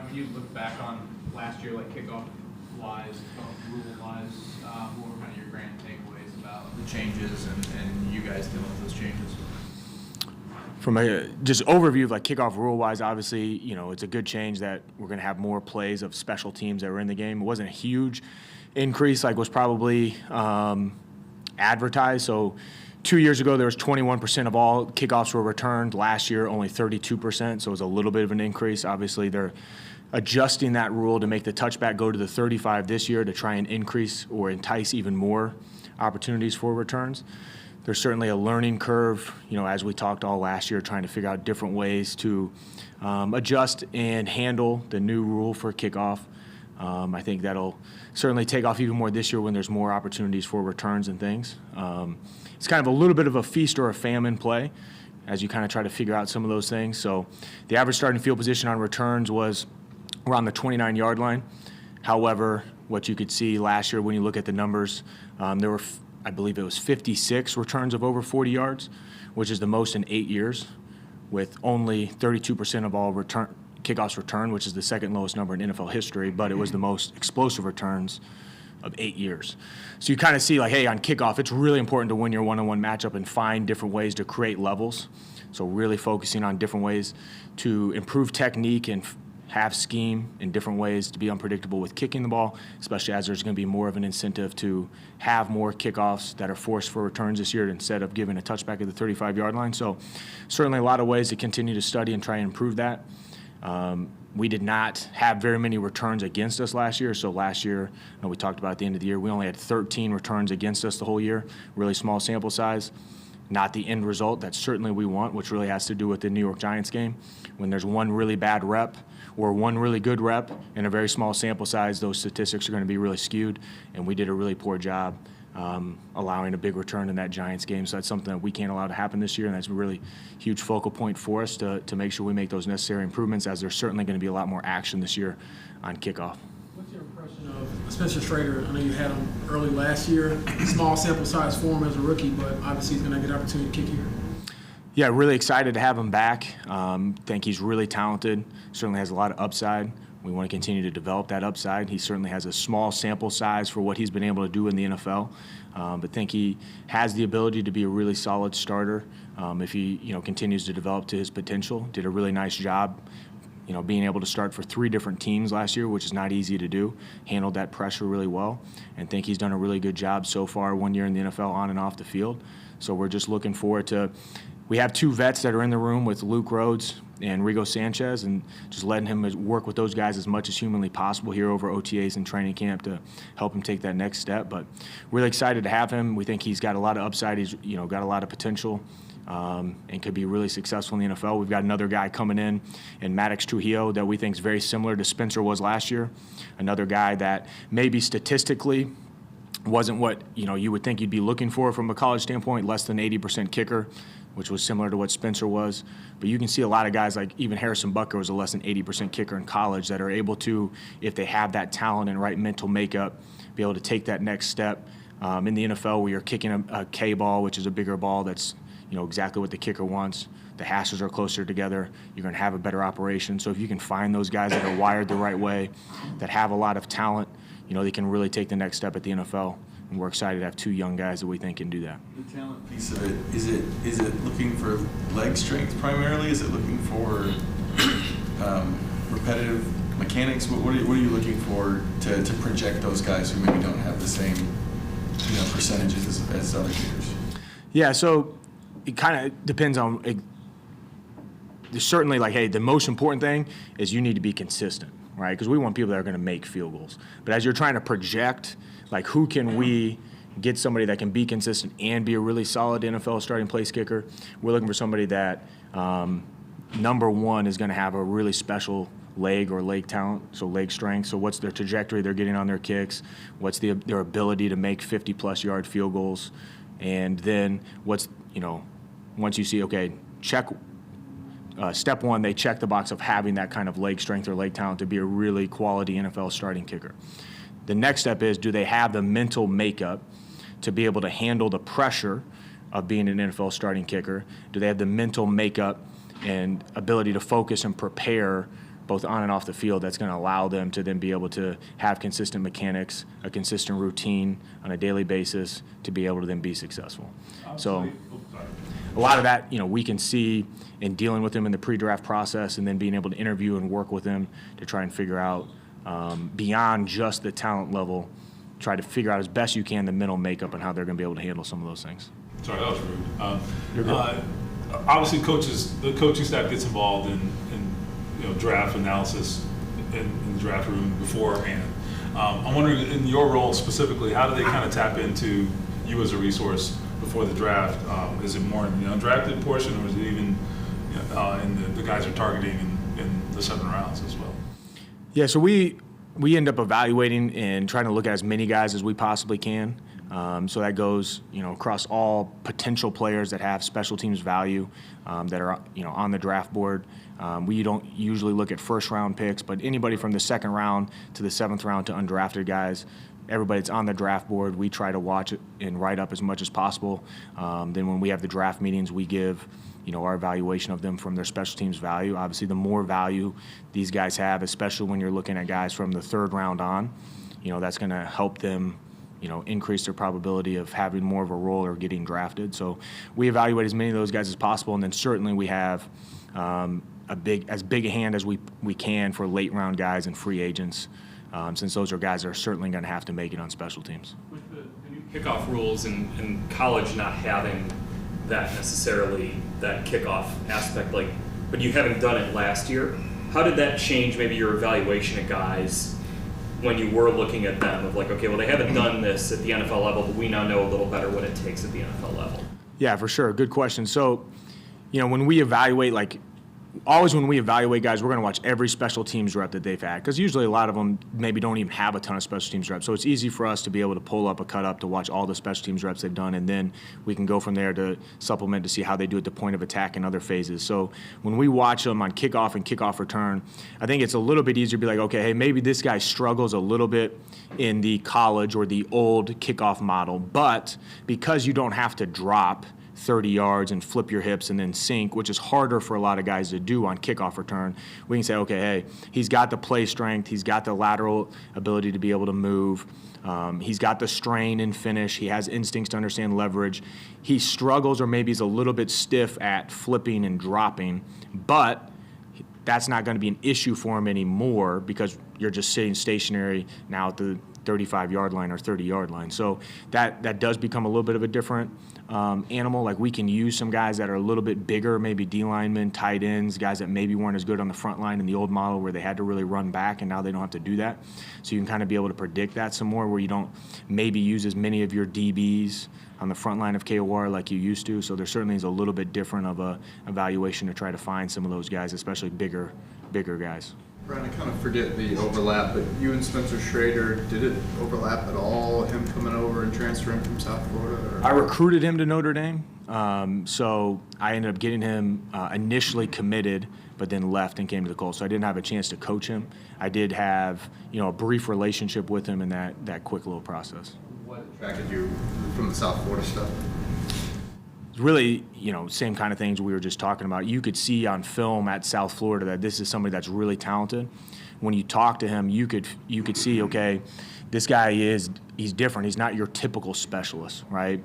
when you look back on last year, like kickoff-wise, rule-wise, what were kind of your grand takeaways about the changes and you guys dealing with those changes? From a just overview of like kickoff rule-wise, obviously, you know, it's a good change that we're going to have more plays of special teams that were in the game. It wasn't a huge increase like was probably advertised. So 2 years ago, there was 21% of all kickoffs were returned. Last year, only 32%, so it was a little bit of an increase. Obviously, they're adjusting that rule to make the touchback go to the 35 this year to try and increase or entice even more opportunities for returns. There's certainly a learning curve, you know, as we talked all last year, trying to figure out different ways to adjust and handle the new rule for kickoff. I think that'll certainly take off even more this year when there's more opportunities for returns and things. It's kind of a little bit of a feast or a famine play as you kind of try to figure out some of those things. So the average starting field position on returns was around the 29-yard line. However, what you could see last year when you look at the numbers, there were I believe it was 56 returns of over 40 yards, which is the most in 8 years, with only 32% of all kickoffs returned, which is the second lowest number in NFL history, but it was the most explosive returns of 8 years. So you kind of see like, hey, on kickoff, it's really important to win your one-on-one matchup and find different ways to create levels. So really focusing on different ways to improve technique and have scheme in different ways to be unpredictable with kicking the ball, especially as there's going to be more of an incentive to have more kickoffs that are forced for returns this year instead of giving a touchback at the 35-yard line. So certainly a lot of ways to continue to study and try and improve that. We did not have very many returns against us last year. So last year, you know, we talked about at the end of the year, we only had 13 returns against us the whole year, really small sample size. Not the end result that certainly we want, which really has to do with the New York Giants game. When there's one really bad rep or one really good rep in a very small sample size, those statistics are going to be really skewed, and we did a really poor job allowing a big return in that Giants game. So that's something that we can't allow to happen this year, and that's a really huge focal point for us to make sure we make those necessary improvements, as there's certainly going to be a lot more action this year on kickoff. What's your impression of Spencer Shrader? I know you had him early last year, small sample size for him as a rookie, but obviously he's going to get an opportunity to kick here. Yeah, really excited to have him back. Think he's really talented, certainly has a lot of upside. We want to continue to develop that upside. He certainly has a small sample size for what he's been able to do in the NFL, but think he has the ability to be a really solid starter if he, you know, continues to develop to his potential. Did a really nice job, you know, being able to start for 3 different teams last year, which is not easy to do. Handled that pressure really well, and think he's done a really good job so far 1 year in the NFL on and off the field. So we're just looking forward to. We have 2 vets that are in the room with Luke Rhodes and Rigo Sanchez, and just letting him work with those guys as much as humanly possible here over OTAs and training camp to help him take that next step. But really excited to have him. We think he's got a lot of upside. He's, you know, got a lot of potential and could be really successful in the NFL. We've got another guy coming in Maddox Trujillo, that we think is very similar to Spencer was last year. Another guy that maybe statistically wasn't what, you know, you would think you'd be looking for from a college standpoint, less than 80% kicker, which was similar to what Spencer was. But you can see a lot of guys like even Harrison Butker was a less than 80% kicker in college that are able to, if they have that talent and right mental makeup, be able to take that next step. In the NFL, where you're kicking a K ball, which is a bigger ball that's, you know, exactly what the kicker wants. The hashes are closer together. You're going to have a better operation. So if you can find those guys that are wired the right way, that have a lot of talent, you know, they can really take the next step at the NFL. And we're excited to have 2 young guys that we think can do that. The talent piece of it, is it looking for leg strength primarily? Is it looking for repetitive mechanics? What are you looking for to project those guys who maybe don't have the same, you know, percentages as other kickers? Yeah, so it kind of depends on. There's certainly like, hey, the most important thing is you need to be consistent, right? Because we want people that are going to make field goals. But as you're trying to project, like, who can we get somebody that can be consistent and be a really solid NFL starting place kicker, we're looking for somebody that, number one, is going to have a really special leg or leg talent, so leg strength. So what's their trajectory they're getting on their kicks? What's their ability to make 50-plus yard field goals? And then what's, you know, once you see, okay, check step one, they check the box of having that kind of leg strength or leg talent to be a really quality NFL starting kicker. The next step is, do they have the mental makeup to be able to handle the pressure of being an NFL starting kicker? Do they have the mental makeup and ability to focus and prepare both on and off the field, that's going to allow them to then be able to have consistent mechanics, a consistent routine on a daily basis to be able to then be successful. So a lot of that, we can see in dealing with them in the pre-draft process and then being able to interview and work with them to try and figure out beyond just the talent level, try to figure out as best you can the mental makeup and how they're going to be able to handle some of those things. Sorry, that was rude. You're good. Obviously, the coaching staff gets involved in draft analysis in the draft room beforehand. I'm wondering, in your role specifically, how do they kind of tap into you as a resource before the draft? Is it more in the undrafted portion, or is it even in the guys are targeting in the 7 rounds as well? Yeah, so we end up evaluating and trying to look at as many guys as we possibly can. So that goes, across all potential players that have special teams value that are, on the draft board. We don't usually look at first-round picks, but anybody from the 2nd round to the 7th round to undrafted guys, everybody that's on the draft board, we try to watch it and write up as much as possible. Then when we have the draft meetings, we give, our evaluation of them from their special teams value. Obviously, the more value these guys have, especially when you're looking at guys from the 3rd round on, that's going to help them increase their probability of having more of a role or getting drafted. So we evaluate as many of those guys as possible, and then certainly we have as big a hand as we can for late round guys and free agents, since those are guys that are certainly going to have to make it on special teams. With the new kickoff rules and college not having that necessarily, that kickoff aspect, but you haven't done it last year, how did that change maybe your evaluation of guys when you were looking at them of okay, well, they haven't done this at the NFL level, but we now know a little better what it takes at the NFL level? Yeah, for sure. Good question. So, when we evaluate, always when we evaluate guys, we're going to watch every special teams rep that they've had, because usually a lot of them maybe don't even have a ton of special teams reps. So it's easy for us to be able to pull up a cut up to watch all the special teams reps they've done, and then we can go from there to supplement to see how they do at the point of attack and other phases. So when we watch them on kickoff and kickoff return, I think it's a little bit easier to be okay, hey, maybe this guy struggles a little bit in the college or the old kickoff model, but because you don't have to drop 30 yards and flip your hips and then sink, which is harder for a lot of guys to do on kickoff return, we can say, okay, hey, he's got the play strength, he's got the lateral ability to be able to move, he's got the strain and finish, he has instincts to understand leverage. He struggles or maybe he's a little bit stiff at flipping and dropping, but that's not going to be an issue for him anymore because you're just sitting stationary now at the 35-yard line or 30-yard line. So that does become a little bit of a different animal. We can use some guys that are a little bit bigger, maybe D linemen, tight ends, guys that maybe weren't as good on the front line in the old model where they had to really run back, and now they don't have to do that. So you can kind of be able to predict that some more, where you don't maybe use as many of your DBs on the front line of KOR like you used to. So there certainly is a little bit different of a evaluation to try to find some of those guys, especially bigger guys. Brian, I kind of forget the overlap, but you and Spencer Shrader, did it overlap at all, him coming over and transferring from South Florida? Or? I recruited him to Notre Dame, so I ended up getting him initially committed, but then left and came to the Colts. So I didn't have a chance to coach him. I did have, a brief relationship with him in that quick little process. What attracted you from the South Florida stuff? Really, same kind of things we were just talking about. You could see on film at South Florida that this is somebody that's really talented. When you talk to him, you could see, okay, this guy he's different. He's not your typical specialist, right?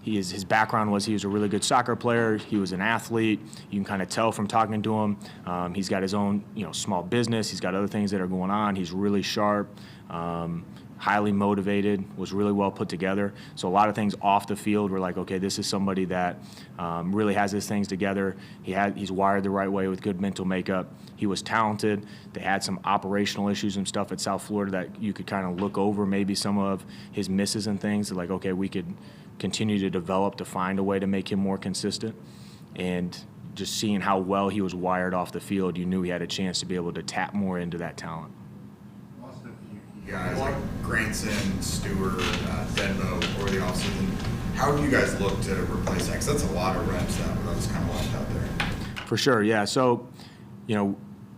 His background was he was a really good soccer player. He was an athlete. You can kind of tell from talking to him. He's got his own, small business. He's got other things that are going on. He's really sharp. Highly motivated, was really well put together. So a lot of things off the field were okay, this is somebody that really has his things together. He's wired the right way with good mental makeup. He was talented. They had some operational issues and stuff at South Florida that you could kind of look over maybe some of his misses and things. Okay, we could continue to develop to find a way to make him more consistent. And just seeing how well he was wired off the field, you knew he had a chance to be able to tap more into that talent. Guys like Granson, Stewart, Denbo over the offseason, how do you guys look to replace that? Because that's a lot of reps that was kind of left out there. For sure, yeah. So,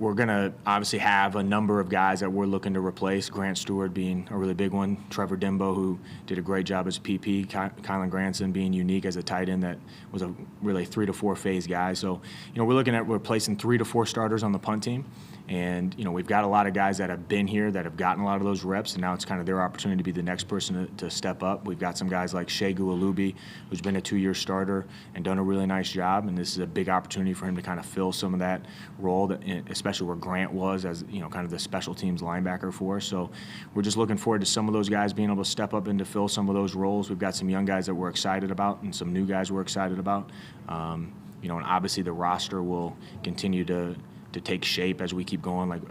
we're going to obviously have a number of guys that we're looking to replace, Grant Stewart being a really big one, Trevor Dimbo, who did a great job as PP, Kylan Granson being unique as a tight end that was a really 3 to 4 phase guy. So, we're looking at replacing 3 to 4 starters on the punt team. And, we've got a lot of guys that have been here that have gotten a lot of those reps, and now it's kind of their opportunity to be the next person to step up. We've got some guys like Shea Gualubi, who's been a 2-year starter and done a really nice job, and this is a big opportunity for him to kind of fill some of that role, that, especially where Grant was as, kind of the special teams linebacker for us. So we're just looking forward to some of those guys being able to step up and to fill some of those roles. We've got some young guys that we're excited about and some new guys we're excited about. And obviously the roster will continue to take shape as we keep going. Like,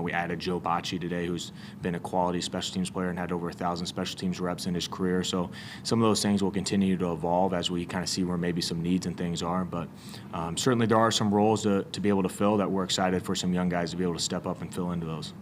we added Joe Bocci today, who's been a quality special teams player and had over 1,000 special teams reps in his career. So some of those things will continue to evolve as we kind of see where maybe some needs and things are. But certainly there are some roles to be able to fill that we're excited for some young guys to be able to step up and fill into those.